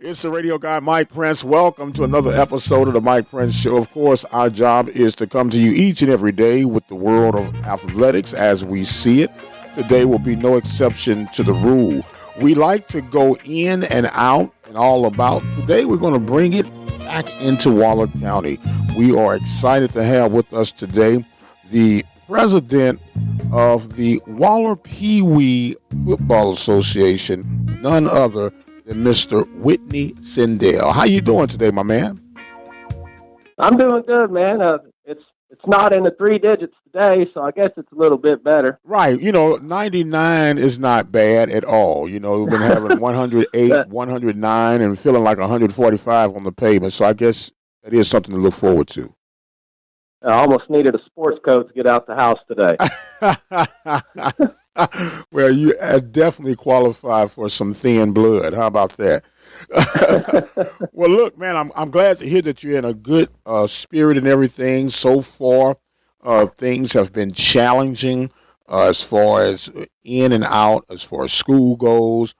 It's the radio guy, Mike Prince. Welcome to another episode of the Mike Prince Show. Of course, our job is to come to you each and every day with the world of athletics as we see it. Today will be no exception to the rule. We like to go in and out and all about. Today, we're going to bring it back into Waller County. We are excited to have with us today the president of the Waller Pee Wee Football Association, none other than Mr. Whitney Sindel. How you doing today, my man? I'm doing good, man. It's not in the three digits today, so I guess it's a little bit better. Right. 99 is not bad at all. We've been having 108, 109, and feeling like 145 on the pavement, so I guess that is something to look forward to. I almost needed a sports coat to get out the house today. Well, you definitely qualify for some thin blood. How about that? Well, look, man, I'm glad to hear that you're in a good spirit and everything. So far, things have been challenging as far as in and out, as far as school goes,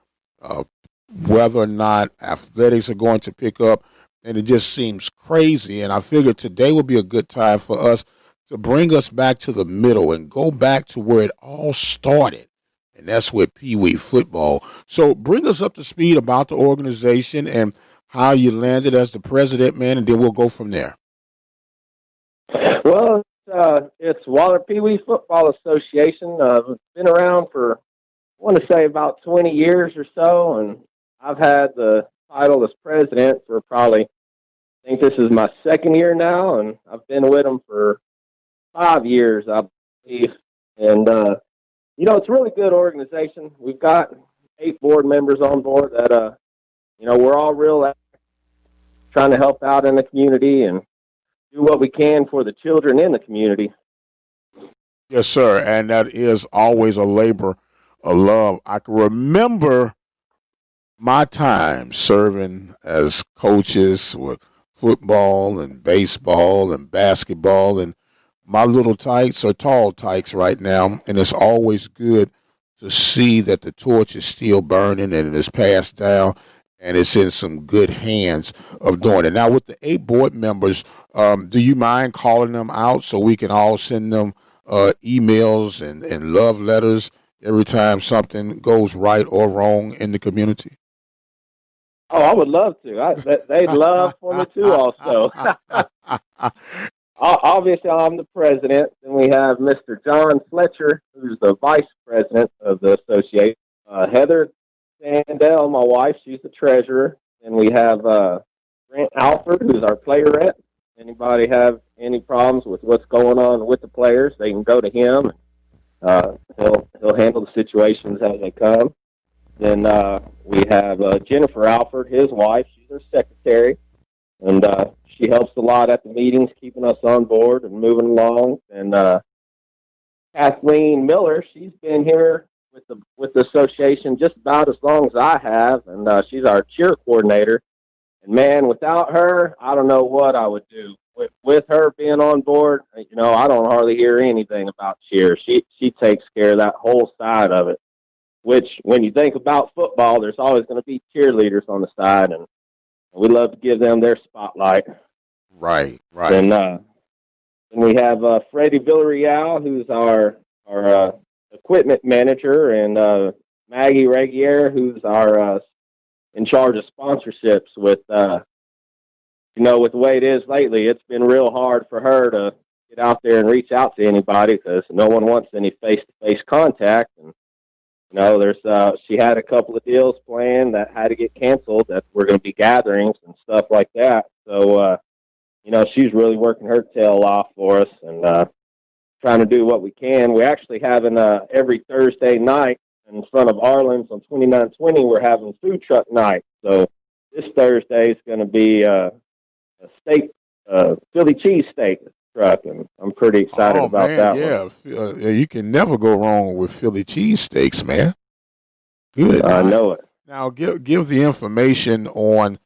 whether or not athletics are going to pick up. And it just seems crazy. And I figured today would be a good time for us to bring us back to the middle and go back to where it all started, and that's with Pee Wee football. So bring us up to speed about the organization and how you landed as the president, man, and then we'll go from there. Well, it's Waller Pee Wee Football Association. It's been around for, I want to say, about 20 years or so, and I've had the title as president for probably, I think this is my second year now, and I've been with them for 5 years, I believe. And, it's a really good organization. We've got 8 board members on board that, we're all real trying to help out in the community and do what we can for the children in the community. Yes, sir, and that is always a labor of love. I can remember my time serving as coaches with football and baseball and basketball, and my little tykes are tall tykes right now, and it's always good to see that the torch is still burning and it is passed down, and it's in some good hands of doing it. Now, with the 8 board members, do you mind calling them out so we can all send them emails and love letters every time something goes right or wrong in the community? Oh, I would love to. They'd love for me too also. Obviously, I'm the president, and we have Mr. John Fletcher, who's the vice president of the association. Heather Sandell, my wife, she's the treasurer. And we have Brent Alford, who's our player rep. Anybody have any problems with what's going on with the players, they can go to him. He'll handle the situations as they come. Then we have Jennifer Alford, his wife. She's our secretary. And she helps a lot at the meetings, keeping us on board and moving along. And Kathleen Miller, she's been here with the association just about as long as I have, and she's our cheer coordinator. And man, without her, I don't know what I would do. With her being on board, I don't hardly hear anything about cheer. She takes care of that whole side of it. Which, when you think about football, there's always going to be cheerleaders on the side, and we love to give them their spotlight. Right. And we have Freddie Villarreal, who's our equipment manager, and Maggie Regier, who's our in charge of sponsorships. With with the way it is lately, it's been real hard for her to get out there and reach out to anybody because no one wants any face-to-face contact. And she had a couple of deals planned that had to get canceled, that were going to be gatherings and stuff like that. So, she's really working her tail off for us and trying to do what we can. We're actually having every Thursday night in front of Arlen's on 2920, we're having food truck night. So this Thursday is going to be a steak, Philly cheese steak truck, and I'm pretty excited about that one. Yeah, you can never go wrong with Philly cheesesteaks, man. Good. I know it. Now, give the information on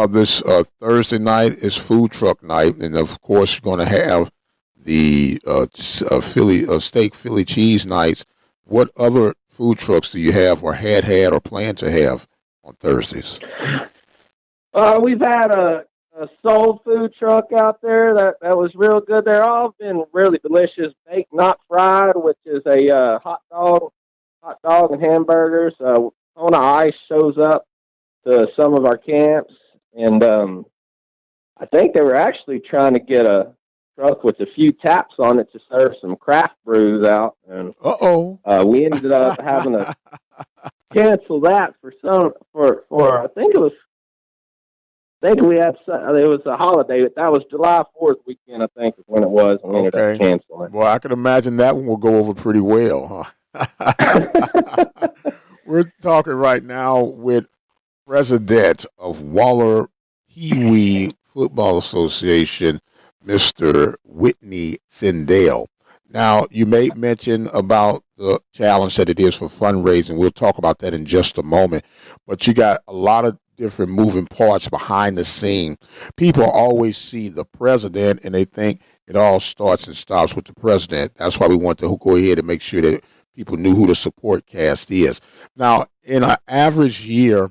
this Thursday night is food truck night, and of course you're going to have the steak Philly cheese nights. What other food trucks do you have, or had, or plan to have on Thursdays? We've had a soul food truck out there that was real good. They're all been really delicious, baked not fried, which is a hot dog and hamburgers. Kona Ice shows up to some of our camps, and I think they were actually trying to get a truck with a few taps on it to serve some craft brews out, and we ended up having to cancel that for I think we had it was a holiday. That was July 4th weekend, I think, is when it was, and we ended up canceling. Well, I can imagine that one will go over pretty well, huh? We're talking right now with President of Waller Pee Wee Football Association, Mr. Whitney Sindel. Now, you made mention about the challenge that it is for fundraising. We'll talk about that in just a moment. But you got a lot of different moving parts behind the scene. People always see the president and they think it all starts and stops with the president. That's why we want to go ahead and make sure that people knew who the support cast is. Now, in an average year,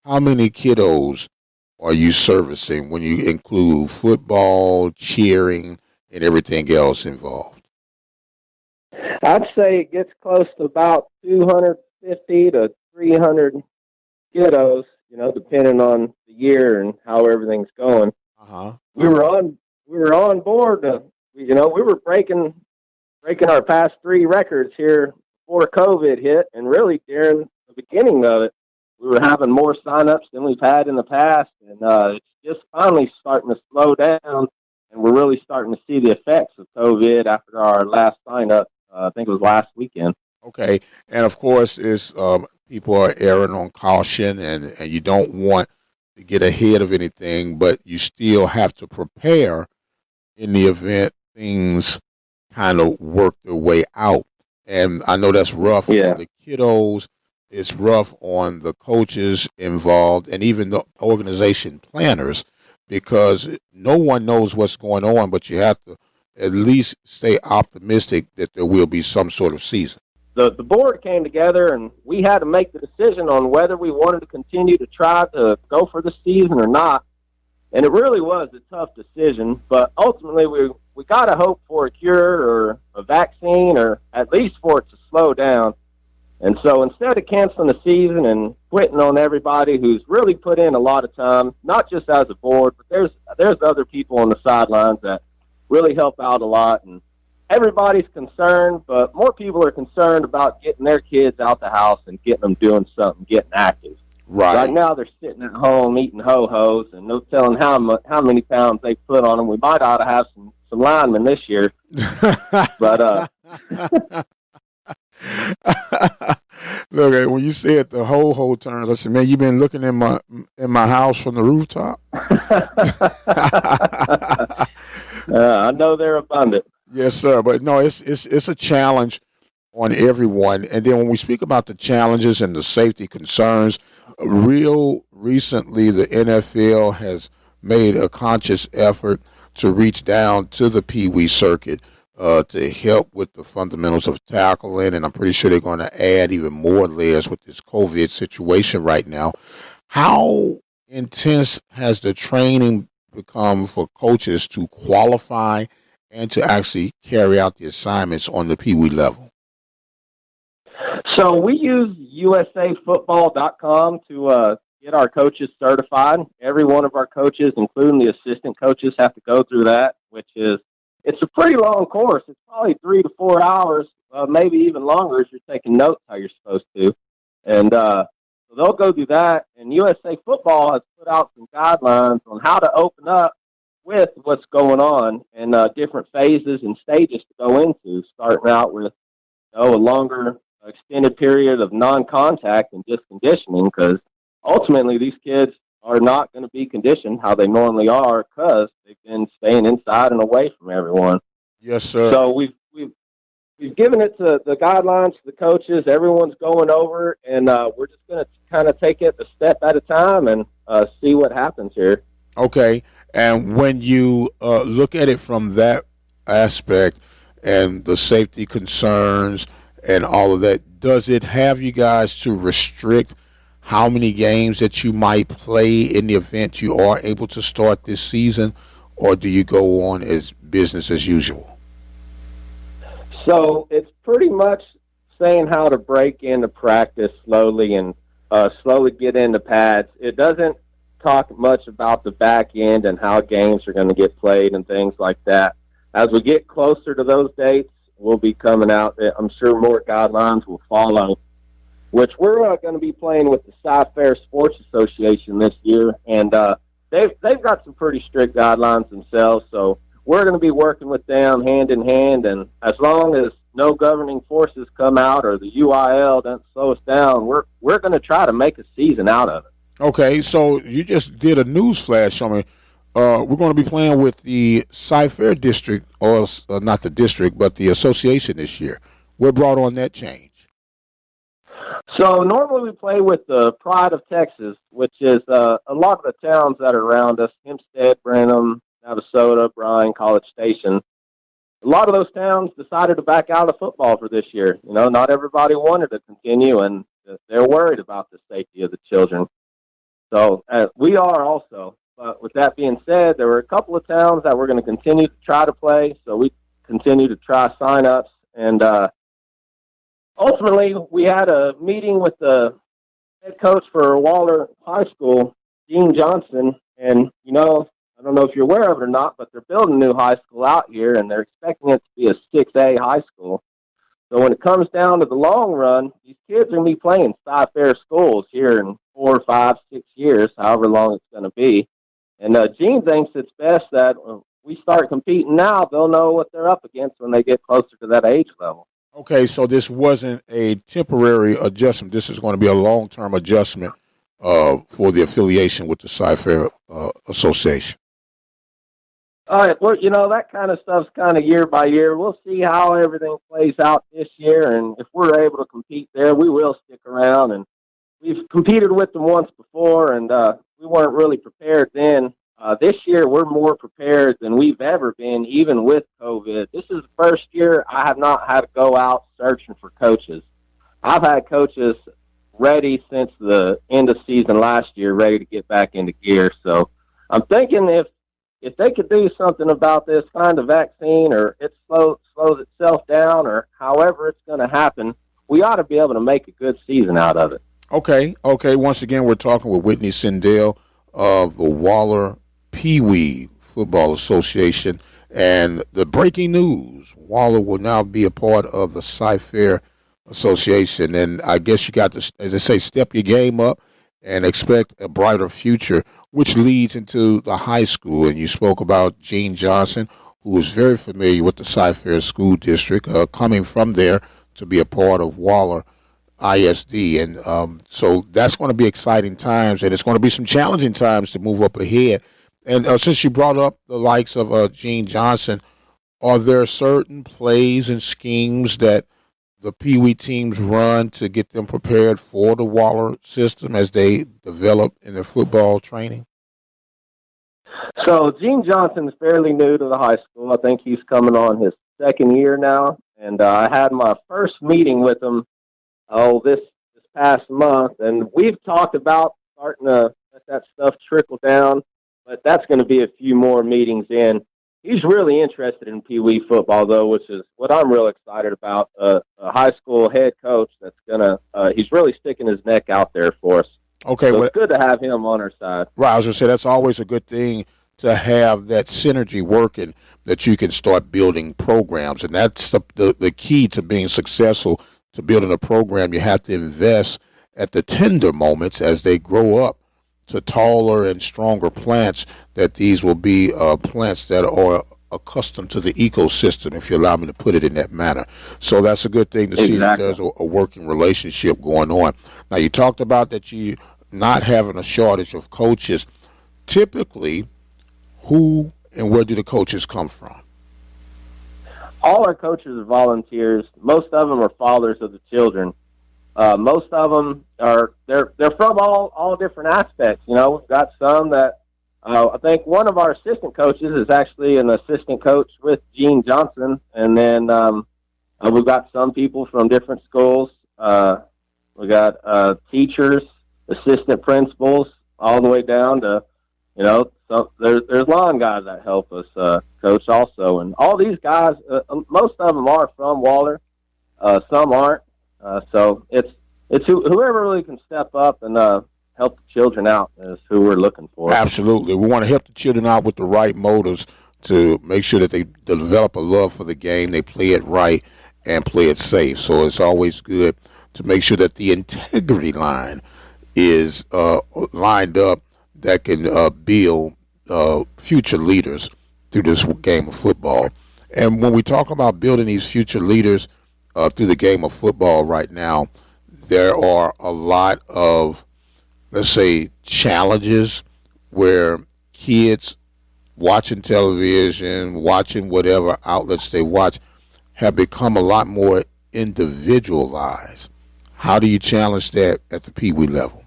how many kiddos are you servicing when you include football, cheering, and everything else involved? I'd say it gets close to about 250 to 300 kiddos, depending on the year and how everything's going. We were on board. We were breaking our past 3 records here before COVID hit, and really during the beginning of it, we were having more signups than we've had in the past, and it's just finally starting to slow down, and we're really starting to see the effects of COVID after our last sign up. I think it was last weekend. Okay, and of course, people are erring on caution, and you don't want to get ahead of anything, but you still have to prepare in the event things kind of work their way out. And I know that's rough on the kiddos. It's rough on the coaches involved and even the organization planners, because no one knows what's going on, but you have to at least stay optimistic that there will be some sort of season. The board came together, and we had to make the decision on whether we wanted to continue to try to go for the season or not. And it really was a tough decision, but ultimately we got to hope for a cure or a vaccine, or at least for it to slow down. And so instead of canceling the season and quitting on everybody who's really put in a lot of time, not just as a board, but there's other people on the sidelines that really help out a lot, and everybody's concerned, but more people are concerned about getting their kids out the house and getting them doing something, getting active. Right now they're sitting at home eating ho-hos, and no telling how many pounds they put on them. We might ought to have some linemen this year. But look, when you said the ho-ho terms, I said, man, you been looking in my house from the rooftop? I know they're abundant. Yes, sir. But no, it's a challenge on everyone. And then when we speak about the challenges and the safety concerns, real recently the NFL has made a conscious effort to reach down to the Pee Wee circuit to help with the fundamentals of tackling, and I'm pretty sure they're going to add even more layers with this COVID situation right now. How intense has the training become for coaches to qualify and to actually carry out the assignments on the Pee Wee level? So we use usafootball.com to get our coaches certified. Every one of our coaches, including the assistant coaches, have to go through that, it's a pretty long course. It's probably 3 to 4 hours, maybe even longer if you're taking notes how you're supposed to. And so they'll go through that. And USA Football has put out some guidelines on how to open up with what's going on and different phases and stages to go into, starting out with a longer extended period of non-contact and just conditioning, because ultimately these kids are not going to be conditioned how they normally are because they've been staying inside and away from everyone. Yes, sir. So we've given it to the guidelines to the coaches. Everyone's going over, and we're just going to kind of take it a step at a time and see what happens here. Okay. And when you look at it from that aspect and the safety concerns and all of that, does it have you guys to restrict how many games that you might play in the event you are able to start this season, or do you go on as business as usual? So it's pretty much saying how to break into practice slowly and slowly get into pads. It doesn't talk much about the back end and how games are going to get played and things like that. As we get closer to those dates, we'll be coming out. I'm sure more guidelines will follow, which we're going to be playing with the Sci-Fair Sports Association this year, and they've got some pretty strict guidelines themselves, so we're going to be working with them hand in hand, and as long as no governing forces come out or the UIL doesn't slow us down, we're going to try to make a season out of it. Okay, so you just did a news flash on me. We're going to be playing with the Sci-Fair district, or not the district, but the association this year. What brought on that change? So normally we play with the Pride of Texas, which is a lot of the towns that are around us: Hempstead, Brenham, Navasota, Bryan, College Station. A lot of those towns decided to back out of football for this year. You know, not everybody wanted to continue, and they're worried about the safety of the children. So we are also. But with that being said, there were a couple of towns that we're going to continue to try to play, so we continue to try sign-ups. And ultimately, we had a meeting with the head coach for Waller High School, Gene Johnson, and, you know, I don't know if you're aware of it or not, but they're building a new high school out here, and they're expecting it to be a 6A high school. So when it comes down to the long run, these kids are going to be playing Sci-Fair schools here in 4, 5, 6 years, however long it's going to be. And Gene thinks it's best that when we start competing now, they'll know what they're up against when they get closer to that age level. Okay, so this wasn't a temporary adjustment. This is going to be a long-term adjustment for the affiliation with the Sci-Fair Association. All right, well, you know, that kind of stuff's kind of year by year. We'll see how everything plays out this year, and if we're able to compete there, we will stick around. And we've competed with them once before, and we weren't really prepared then. This year, we're more prepared than we've ever been, even with COVID. This is the first year I have not had to go out searching for coaches. I've had coaches ready since the end of season last year, ready to get back into gear. So I'm thinking if they could do something about this, find a vaccine, or it slows itself down, or however it's going to happen, we ought to be able to make a good season out of it. Okay. Once again, we're talking with Whitney Sindel of the Waller Pee Wee Football Association. And the breaking news, Waller will now be a part of the Sci-Fair Association. And I guess you got to, as I say, step your game up and expect a brighter future, which leads into the high school. And you spoke about Gene Johnson, who is very familiar with the Sci-Fair School District, coming from there to be a part of Waller ISD. And so that's going to be exciting times, and it's going to be some challenging times to move up ahead. And since you brought up the likes of Gene Johnson, are there certain plays and schemes that the Pee Wee teams run to get them prepared for the Waller system as they develop in their football training? So Gene Johnson's fairly new to the high school. I think he's coming on his second year now, and I had my first meeting with him this past month, and we've talked about starting to let that stuff trickle down, but that's going to be a few more meetings in. He's really interested in Pee Wee football, though, which is what I'm real excited about. A high school head coach that's he's really sticking his neck out there for us. Okay, so it's good to have him on our side. Right, I was going to say that's always a good thing to have that synergy working, that you can start building programs, and that's the key to being successful. To building a program, you have to invest at the tender moments as they grow up to taller and stronger plants, that these will be plants that are accustomed to the ecosystem, if you allow me to put it in that manner. So that's a good thing to see that there's a working relationship going on. Now, you talked about that you not having a shortage of coaches. Typically, who and where do the coaches come from? All our coaches are volunteers. Most of them are fathers of the children. Most of them they're from all different aspects. You know, we've got some that I think one of our assistant coaches is actually an assistant coach with Gene Johnson, and then we've got some people from different schools. We got teachers. assistant principals all the way down to, so there's lawn guys that help us coach also. And all these guys, most of them are from Waller. Some aren't. So it's whoever really can step up and help the children out is who we're looking for. Absolutely. We want to help the children out with the right motives to make sure that they develop a love for the game, they play it right, and play it safe. So it's always good to make sure that the integrity line is lined up that can build future leaders through this game of football. And when we talk about building these future leaders through the game of football right now, there are a lot of, let's say, challenges where kids watching television, watching whatever outlets they watch, have become a lot more individualized. How do you challenge that at the Pee Wee level?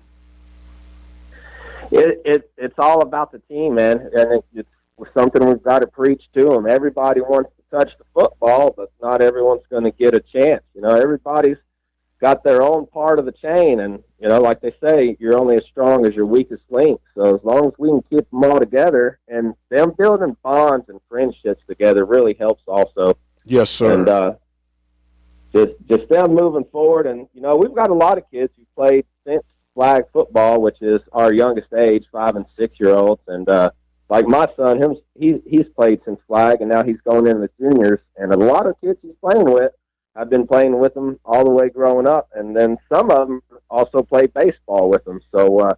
It's all about the team, man, and it's something we've got to preach to them. Everybody wants to touch the football, but not everyone's going to get a chance. Everybody's got their own part of the chain, and like they say, you're only as strong as your weakest link. So as long as we can keep them all together, and them building bonds and friendships together really helps also. Yes, sir. And just them moving forward, and we've got a lot of kids who played since flag football, which is our youngest age, 5 and 6 year olds, and like my son, he's played since flag, and now he's going into the juniors, and a lot of kids he's playing with, I've been playing with them all the way growing up, and then some of them also play baseball with them. So,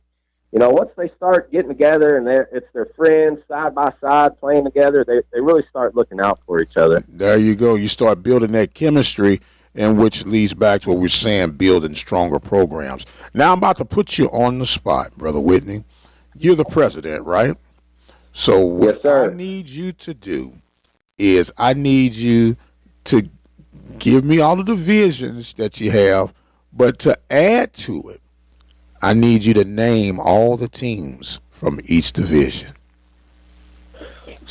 once they start getting together and it's their friends side by side playing together, they really start looking out for each other. There you go. You start building that chemistry, and which leads back to what we're saying, building stronger programs. Now I'm about to put you on the spot, Brother Whitney. You're the president, right? So what yes, sir. I need you to do is I need you to give me all of the visions that you have, but to add to it, I need you to name all the teams from each division.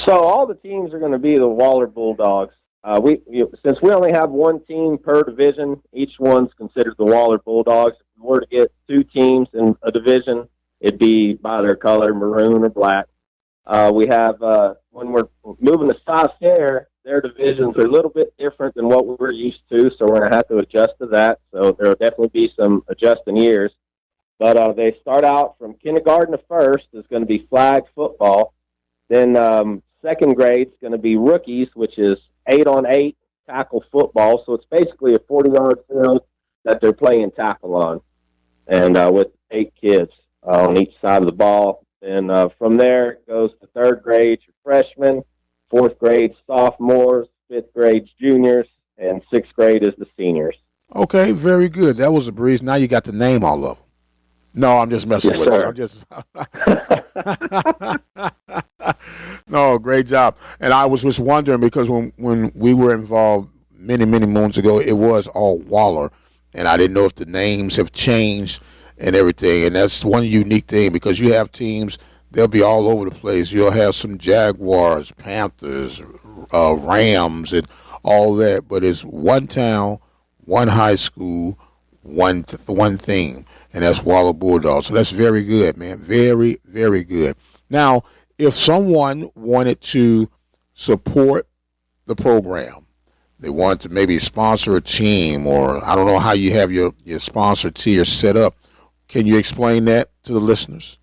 So all the teams are going to be the Waller Bulldogs. Since we only have one team per division, each one's considered the Waller Bulldogs. If we were to get 2 teams in a division, it'd be by their color, maroon or black. We have, when we're moving to South Share, their divisions are a little bit different than what we're used to, so we're going to have to adjust to that. So there will definitely be some adjusting years. But they start out from kindergarten to first is going to be flag football. Then second grade is going to be rookies, which is 8-on-8 tackle football. So it's basically a 40-yard field that they're playing tackle on, and with 8 kids on each side of the ball. And from there it goes to third grade, your freshmen, fourth grade, sophomores, fifth grade, juniors, and sixth grade is the seniors. Okay, very good. That was a breeze. Now you got to name all of them. No, I'm just messing with you. I'm just. No, great job. And I was just wondering because when we were involved many moons ago, it was all Waller, and I didn't know if the names have changed and everything. And that's one unique thing because you have teams. They'll be all over the place. You'll have some Jaguars, Panthers, Rams, and all that. But it's one town, one high school, one theme, and that's Waller Bulldogs. So that's very good, man. Very, very good. Now, if someone wanted to support the program, they want to maybe sponsor a team, or I don't know how you have your sponsor tier set up. Can you explain that to the listeners?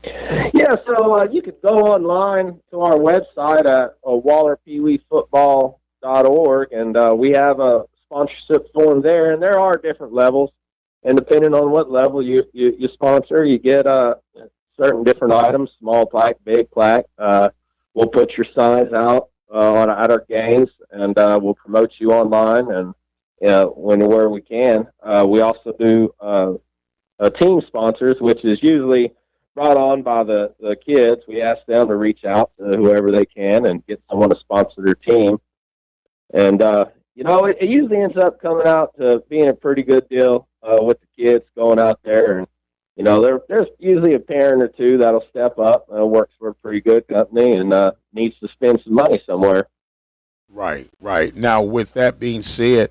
Yeah, so you could go online to our website at wallerpeeweefootball.org, and we have a sponsorship form there, and there are different levels, and depending on what level you sponsor, you get certain different items, small plaque, big plaque. We'll put your signs out at our games, and we'll promote you online and where we can. We also do team sponsors, which is usually brought on by the kids. We ask them to reach out to whoever they can and get someone to sponsor their team. And, it usually ends up coming out to being a pretty good deal with the kids going out there. And, there's usually a parent or two that'll step up, works for a pretty good company and needs to spend some money somewhere. Right. Now, with that being said,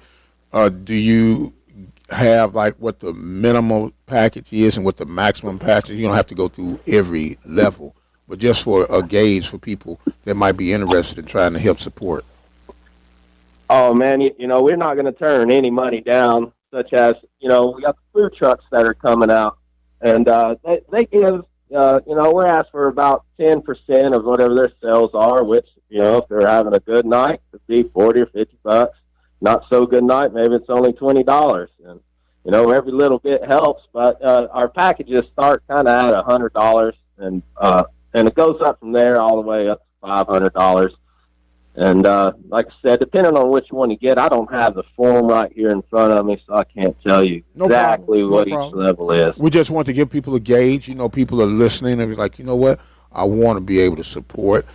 do you have like what the minimum package is and what the maximum package? You don't have to go through every level, but just for a gauge for people that might be interested in trying to help support. Oh man, we're not going to turn any money down. Such as we got the food trucks that are coming out, and they give we're asked for about 10% of whatever their sales are. Which if they're having a good night, it'd be $40 or $50. Not so good night, maybe it's only $20. And every little bit helps. But our packages start kind of at $100, and it goes up from there all the way up to $500. And like I said, depending on which one you get, I don't have the form right here in front of me, so I can't tell you exactly what each level is. We just want to give people a gauge. People are listening and be like, you know what? I want to be able to support.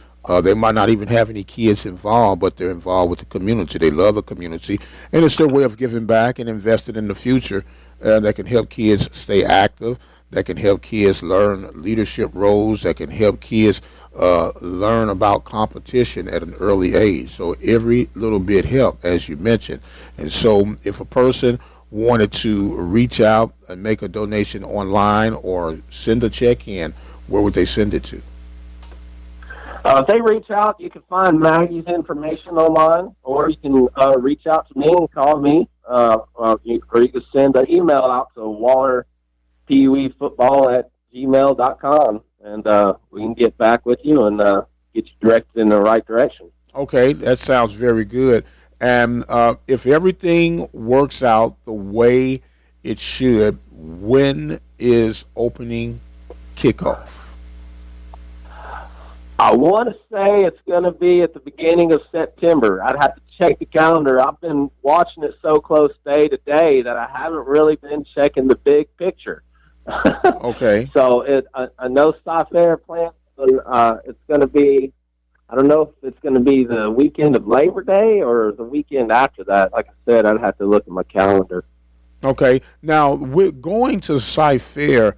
They might not even have any kids involved, but they're involved with the community. They love the community, and it's their way of giving back and investing in the future that can help kids stay active, that can help kids learn leadership roles, that can help kids learn about competition at an early age. So every little bit helps, as you mentioned. And so if a person wanted to reach out and make a donation online or send a check in, where would they send it to? If they reach out, you can find Maggie's information online, or you can reach out to me and call me, or you can send an email out to wallerpeeweefootball@gmail.com, and we can get back with you and get you directed in the right direction. Okay, that sounds very good. And if everything works out the way it should, when is opening kickoff? I want to say it's going to be at the beginning of September. I'd have to check the calendar. I've been watching it so close day to day that I haven't really been checking the big picture. Okay. So I know Fair plans. It's going to be, I don't know if it's going to be the weekend of Labor Day or the weekend after that. Like I said, I'd have to look at my calendar. Okay. Now, with going to Fair,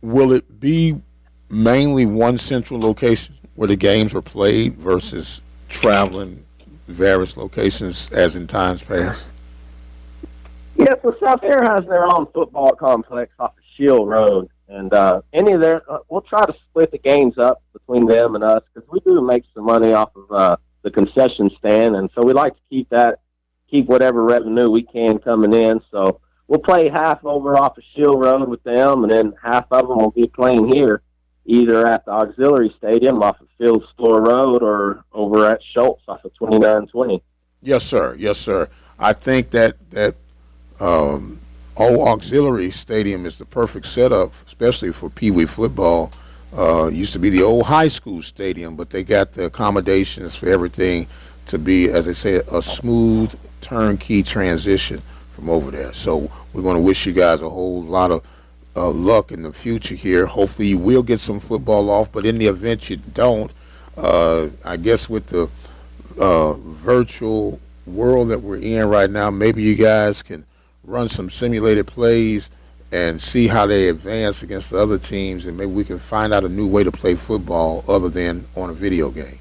will it be mainly one central location where the games are played versus traveling various locations as in times past? Yeah, so Fair has their own football complex off of Shield Road, and any of their we'll try to split the games up between them and us because we do make some money off of the concession stand, and so we like to keep whatever revenue we can coming in. So we'll play half over off of Shield Road with them, and then half of them will be playing here, either at the auxiliary stadium off of Field Store Road or over at Schultz off of 2920. Yes, sir. Yes, sir. I think that old auxiliary stadium is the perfect setup, especially for Pee Wee football. Used to be the old high school stadium, but they got the accommodations for everything to be, as they say, a smooth turnkey transition from over there. So we're going to wish you guys a whole lot of luck in the future here. Hopefully you will get some football off, but in the event you don't, I guess with the virtual world that we're in right now, maybe you guys can run some simulated plays and see how they advance against the other teams, and maybe we can find out a new way to play football other than on a video game.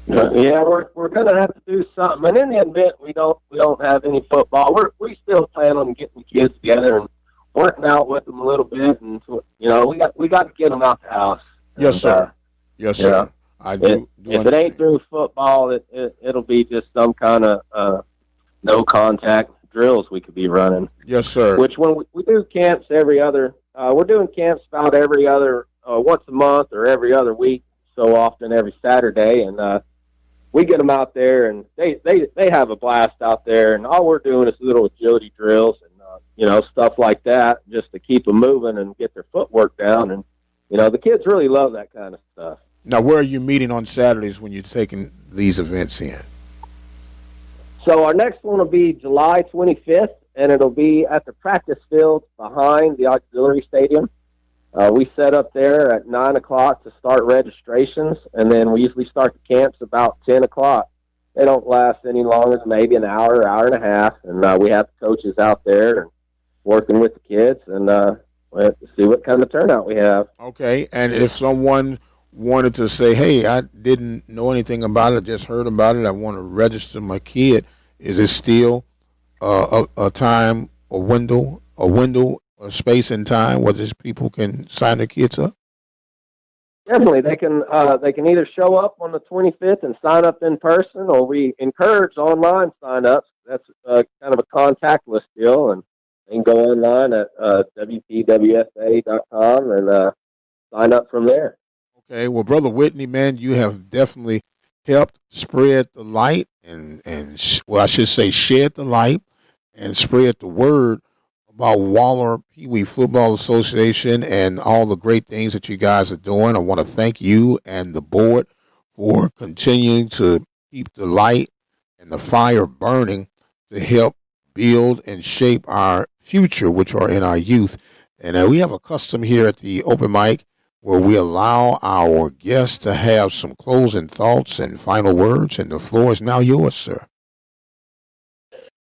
Yeah, we're going to have to do something. And in the event we don't have any football, we still plan on getting the kids together and working out with them a little bit, and we got to get them out the house. Yes, and, sir. Yes, sir. Yeah. I do. If it ain't through football, it'll be just some kind of no contact drills we could be running. Yes, sir. Which when we do camps every other, we're doing camps about every other once a month or every other week. So often every Saturday, and we get them out there, and they have a blast out there, and all we're doing is little agility drills and stuff like that, just to keep them moving and get their footwork down. And the kids really love that kind of stuff. Now, where are you meeting on Saturdays when you're taking these events in? So our next one will be July 25th, and it'll be at the practice field behind the auxiliary stadium. We set up there at 9 o'clock to start registrations, and then we usually start the camps about 10 o'clock. They don't last any longer than maybe an hour, hour and a half, and we have the coaches out there and working with the kids, and we'll have to see what kind of turnout we have. Okay, and if someone wanted to say, hey, I didn't know anything about it, just heard about it, I want to register my kid, is it still a time window or space in time where these people can sign their kids up? Definitely, they can either show up on the 25th and sign up in person, or we encourage online sign-ups. That's kind of a contactless deal, and they can go online at wpwsa.com and sign up from there. Okay, well, Brother Whitney, man, you have definitely helped spread the light well, I should say shed the light and spread the word about Waller Pee Wee Football Association and all the great things that you guys are doing. I want to thank you and the board for continuing to keep the light and the fire burning to help build and shape our future, which are in our youth. And we have a custom here at the open mic where we allow our guests to have some closing thoughts and final words, and the floor is now yours, sir.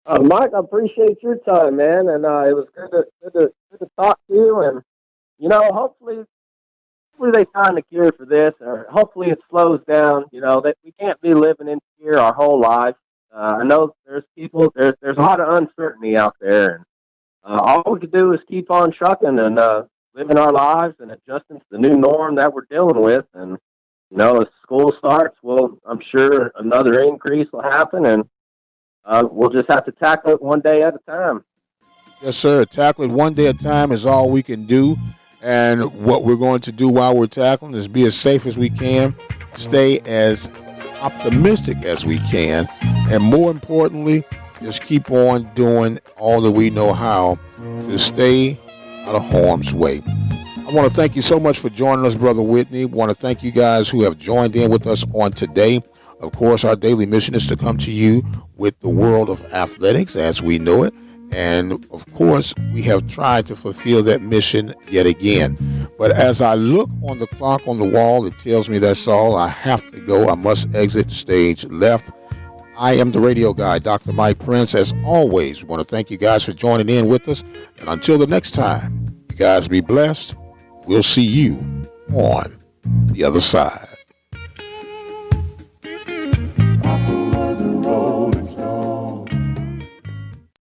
Mike, I appreciate your time, man, and it was good to talk to you. And hopefully they find a cure for this, or hopefully it slows down. That we can't be living in fear our whole life. I know there's a lot of uncertainty out there, and all we can do is keep on trucking and living our lives and adjusting to the new norm that we're dealing with. And as school starts, I'm sure another increase will happen, and we'll just have to tackle it one day at a time. Yes, sir. Tackle it one day at a time is all we can do. And what we're going to do while we're tackling is be as safe as we can, stay as optimistic as we can, and more importantly, just keep on doing all that we know how to stay out of harm's way. I want to thank you so much for joining us, Brother Whitney. I want to thank you guys who have joined in with us on today. Of course, our daily mission is to come to you with the world of athletics as we know it. And, of course, we have tried to fulfill that mission yet again. But as I look on the clock on the wall, it tells me that's all. I have to go. I must exit stage left. I am the radio guy, Dr. Mike Prince. As always, we want to thank you guys for joining in with us. And until the next time, you guys be blessed. We'll see you on the other side.